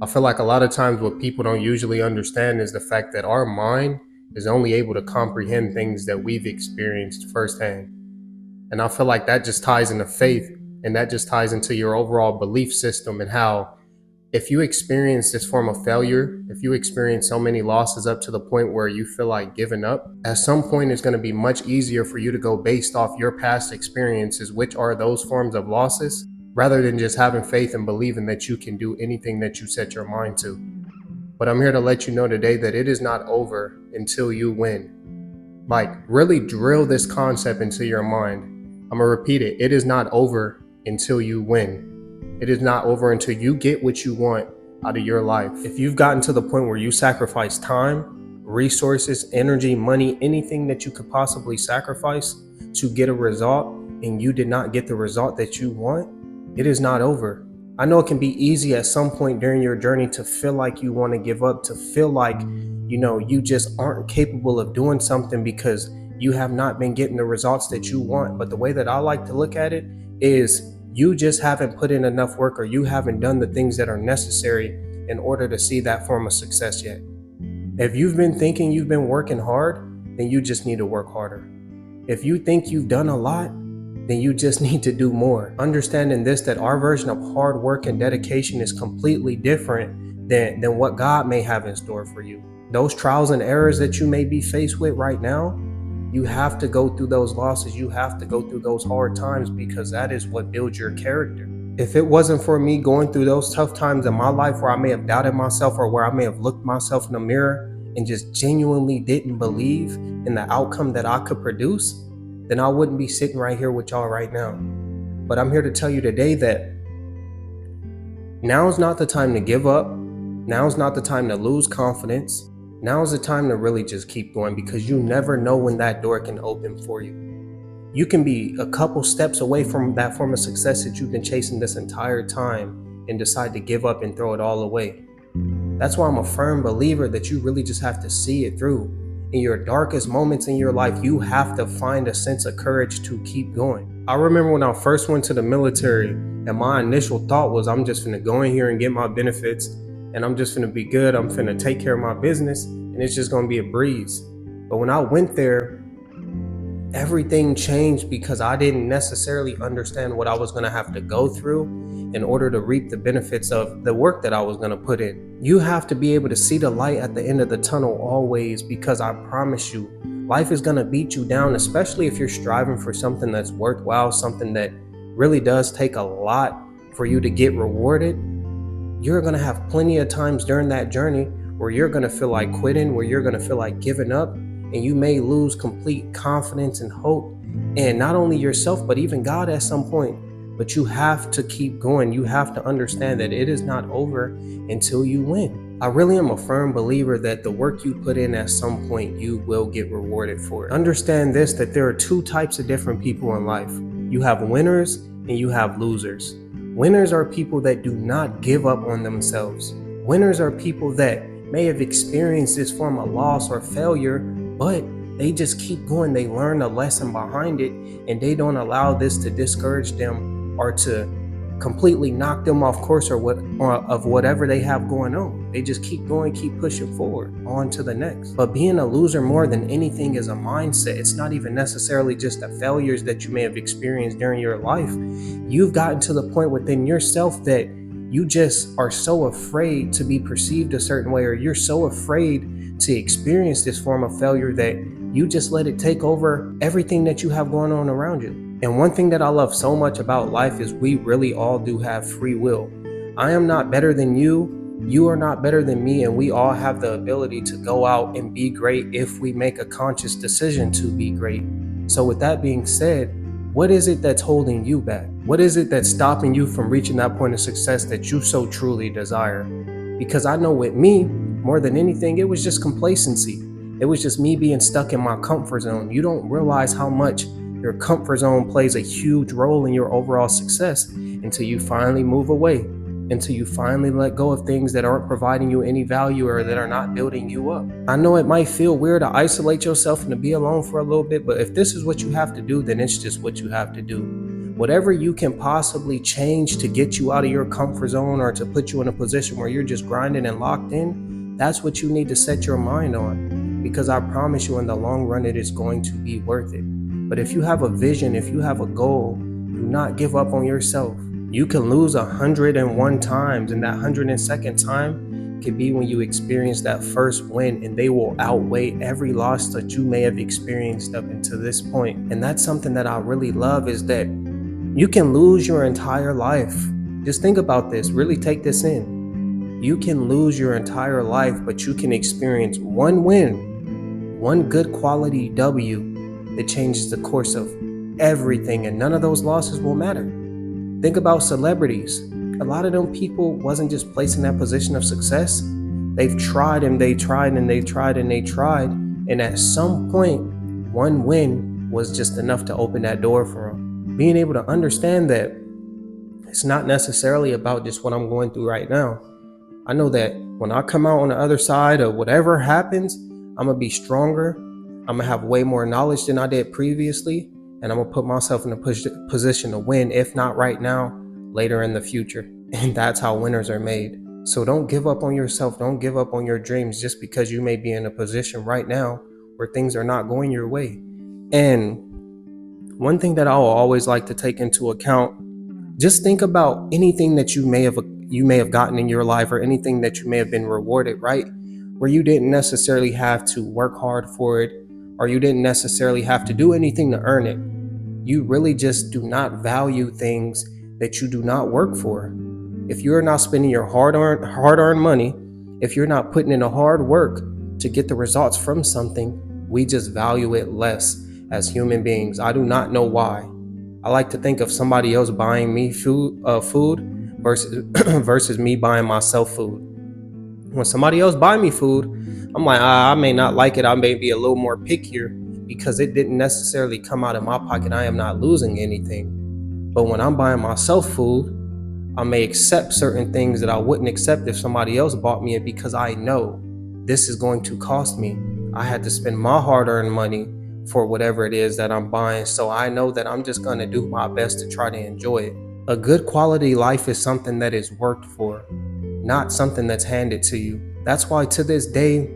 I feel like a lot of times what people don't usually understand is the fact that our mind is only able to comprehend things that we've experienced firsthand. And I feel like that just ties into faith, and that just ties into your overall belief system, and how if you experience this form of failure, if you experience so many losses up to the point where you feel like giving up, at some point it's going to be much easier for you to go based off your past experiences, which are those forms of losses, rather than just having faith and believing that you can do anything that you set your mind to. But I'm here to let you know today that it is not over until you win. Like, really drill this concept into your mind. I'm going to repeat it. It is not over until you win. It is not over until you get what you want out of your life. If you've gotten to the point where you sacrifice time, resources, energy, money, anything that you could possibly sacrifice to get a result, and you did not get the result that you want, it is not over. I know it can be easy at some point during your journey to feel like you want to give up, to feel like, you just aren't capable of doing something because you have not been getting the results that you want. But the way that I like to look at it is you just haven't put in enough work, or you haven't done the things that are necessary in order to see that form of success yet. If you've been thinking you've been working hard, then you just need to work harder. If you think you've done a lot, then you just need to do more. Understanding this, that our version of hard work and dedication is completely different than what God may have in store for you. Those trials and errors that you may be faced with right now, you have to go through those losses. You have to go through those hard times, because that is what builds your character. If it wasn't for me going through those tough times in my life where I may have doubted myself, or where I may have looked myself in the mirror and just genuinely didn't believe in the outcome that I could produce, then I wouldn't be sitting right here with y'all right now. But I'm here to tell you today that now's not the time to give up. Now's not the time to lose confidence. Now's the time to really just keep going, because you never know when that door can open for you. You can be a couple steps away from that form of success that you've been chasing this entire time and decide to give up and throw it all away. That's why I'm a firm believer that you really just have to see it through. In your darkest moments in your life, you have to find a sense of courage to keep going. I remember when I first went to the military, and my initial thought was, I'm just gonna go in here and get my benefits, and I'm just gonna be good. I'm gonna take care of my business, and it's just gonna be a breeze. But when I went there, everything changed, because I didn't necessarily understand what I was gonna have to go through in order to reap the benefits of the work that I was gonna put in. You have to be able to see the light at the end of the tunnel always, because I promise you, life is gonna beat you down, especially if you're striving for something that's worthwhile, something that really does take a lot for you to get rewarded. You're gonna have plenty of times during that journey where you're gonna feel like quitting, where you're gonna feel like giving up, and you may lose complete confidence and hope, and not only yourself, but even God at some point. But you have to keep going. You have to understand that it is not over until you win. I really am a firm believer that the work you put in, at some point you will get rewarded for it. Understand this, that there are two types of different people in life. You have winners and you have losers. Winners are people that do not give up on themselves. Winners are people that may have experienced this form of loss or failure, but they just keep going. They learn a lesson behind it, and they don't allow this to discourage them or to completely knock them off course or whatever they have going on. They just keep going, keep pushing forward, on to the next. But being a loser, more than anything, is a mindset. It's not even necessarily just the failures that you may have experienced during your life. You've gotten to the point within yourself that you just are so afraid to be perceived a certain way, or you're so afraid to experience this form of failure that you just let it take over everything that you have going on around you. And one thing that I love so much about life is we really all do have free will. I am not better than you. You are not better than me, and we all have the ability to go out and be great if we make a conscious decision to be great. So with that being said, what is it that's holding you back? What is it that's stopping you from reaching that point of success that you so truly desire? Because I know with me, more than anything, it was just complacency. It was just me being stuck in my comfort zone. You don't realize how much your comfort zone plays a huge role in your overall success until you finally move away, until you finally let go of things that aren't providing you any value or that are not building you up. I know it might feel weird to isolate yourself and to be alone for a little bit, but if this is what you have to do, then it's just what you have to do. Whatever you can possibly change to get you out of your comfort zone or to put you in a position where you're just grinding and locked in, that's what you need to set your mind on. Because I promise you, in the long run, it is going to be worth it. But if you have a vision, if you have a goal, do not give up on yourself. You can lose 101 times, and that 102nd time could be when you experience that first win, and they will outweigh every loss that you may have experienced up until this point. And that's something that I really love, is that you can lose your entire life. Just think about this, really take this in. You can lose your entire life, but you can experience one win, one good quality W that changes the course of everything, and none of those losses will matter. Think about celebrities. A lot of them people wasn't just placed in that position of success. They've tried and they tried and they tried and they tried, and at some point, one win was just enough to open that door for them. Being able to understand that it's not necessarily about just what I'm going through right now. I know that when I come out on the other side of whatever happens, I'm going to be stronger. I'm going to have way more knowledge than I did previously. And I'm going to put myself in a position to win, if not right now, later in the future. And that's how winners are made. So don't give up on yourself. Don't give up on your dreams just because you may be in a position right now where things are not going your way. And one thing that I'll always like to take into account, just think about anything that you may have gotten in your life, or anything that you may have been rewarded, right? Where you didn't necessarily have to work hard for it, or you didn't necessarily have to do anything to earn it. You really just do not value things that you do not work for. If you're not spending your hard-earned money, if you're not putting in the hard work to get the results from something, we just value it less as human beings. I do not know why. I like to think of somebody else buying me food versus me buying myself food. When somebody else buy me food, I'm like, I may not like it. I may be a little more pickier because it didn't necessarily come out of my pocket. I am not losing anything. But when I'm buying myself food, I may accept certain things that I wouldn't accept if somebody else bought me it, because I know this is going to cost me. I had to spend my hard-earned money for whatever it is that I'm buying. So I know that I'm just going to do my best to try to enjoy it. A good quality life is something that is worked for, not something that's handed to you. That's why to this day,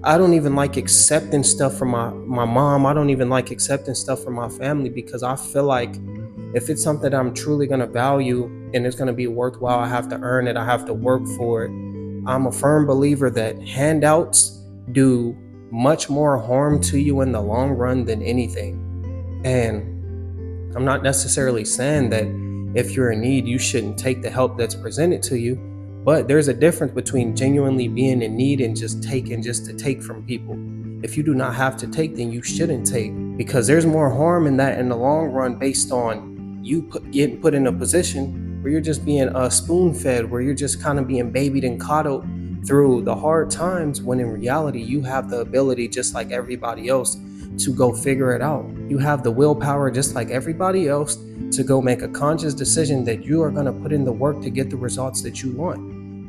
I don't even like accepting stuff from my mom. I don't even like accepting stuff from my family, because I feel like if it's something that I'm truly going to value and it's going to be worthwhile, I have to earn it. I have to work for it. I'm a firm believer that handouts do much more harm to you in the long run than anything. And I'm not necessarily saying that if you're in need, you shouldn't take the help that's presented to you. But there's a difference between genuinely being in need and just taking just to take from people. If you do not have to take, then you shouldn't take, because there's more harm in that in the long run, based on you getting put in a position where you're just being spoon-fed, where you're just kind of being babied and coddled through the hard times, when in reality you have the ability, just like everybody else, to go figure it out. You have the willpower, just like everybody else, to go make a conscious decision that you are going to put in the work to get the results that you want.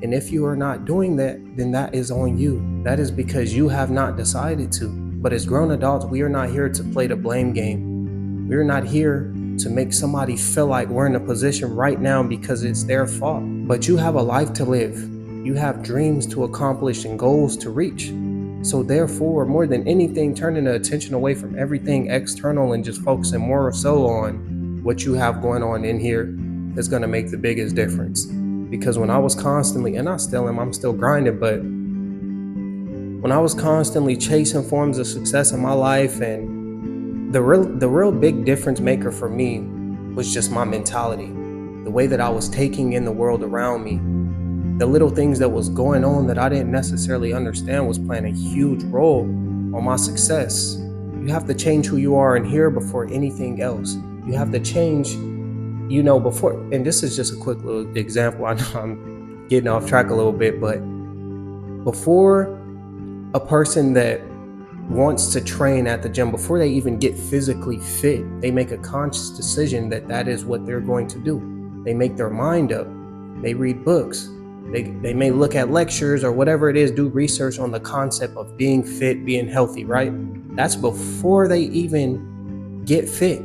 And if you are not doing that, then that is on you. That is because you have not decided to. But as grown adults, we are not here to play the blame game. We're not here to make somebody feel like we're in a position right now because it's their fault. But you have a life to live. You have dreams to accomplish and goals to reach. So therefore, more than anything, turning the attention away from everything external and just focusing more so on what you have going on in here is going to make the biggest difference. Because when I was constantly, and I still am, I'm still grinding, but when I was constantly chasing forms of success in my life, and the real big difference maker for me was just my mentality, the way that I was taking in the world around me. The little things that was going on that I didn't necessarily understand was playing a huge role on my success. You have to change who you are in here before anything else. You have to change, before, and this is just a quick little example. I know I'm getting off track a little bit, but before a person that wants to train at the gym, before they even get physically fit, they make a conscious decision that that is what they're going to do. They make their mind up. They read books. They may look at lectures or whatever it is, do research on the concept of being fit, being healthy, right? That's before they even get fit.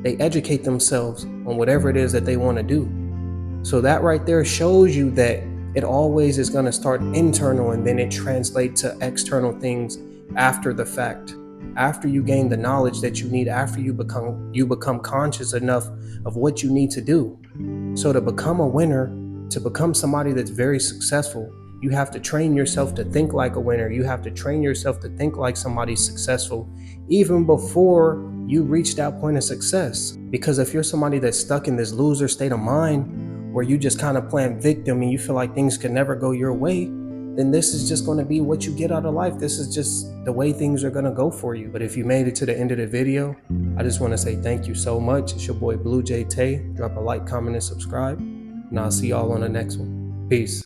They educate themselves on whatever it is that they want to do. So that right there shows you that it always is going to start internal and then it translates to external things after the fact. After you gain the knowledge that you need, after you become conscious enough of what you need to do. So to become a winner, to become somebody that's very successful, you have to train yourself to think like a winner. You have to train yourself to think like somebody successful even before you reach that point of success. Because if you're somebody that's stuck in this loser state of mind where you just kind of playing victim and you feel like things can never go your way, then this is just going to be what you get out of life. This is just the way things are going to go for you. But if you made it to the end of the video, I just want to say thank you so much. It's your boy Blue J Tay. Drop a like, comment, and subscribe. And I'll see y'all on the next one. Peace.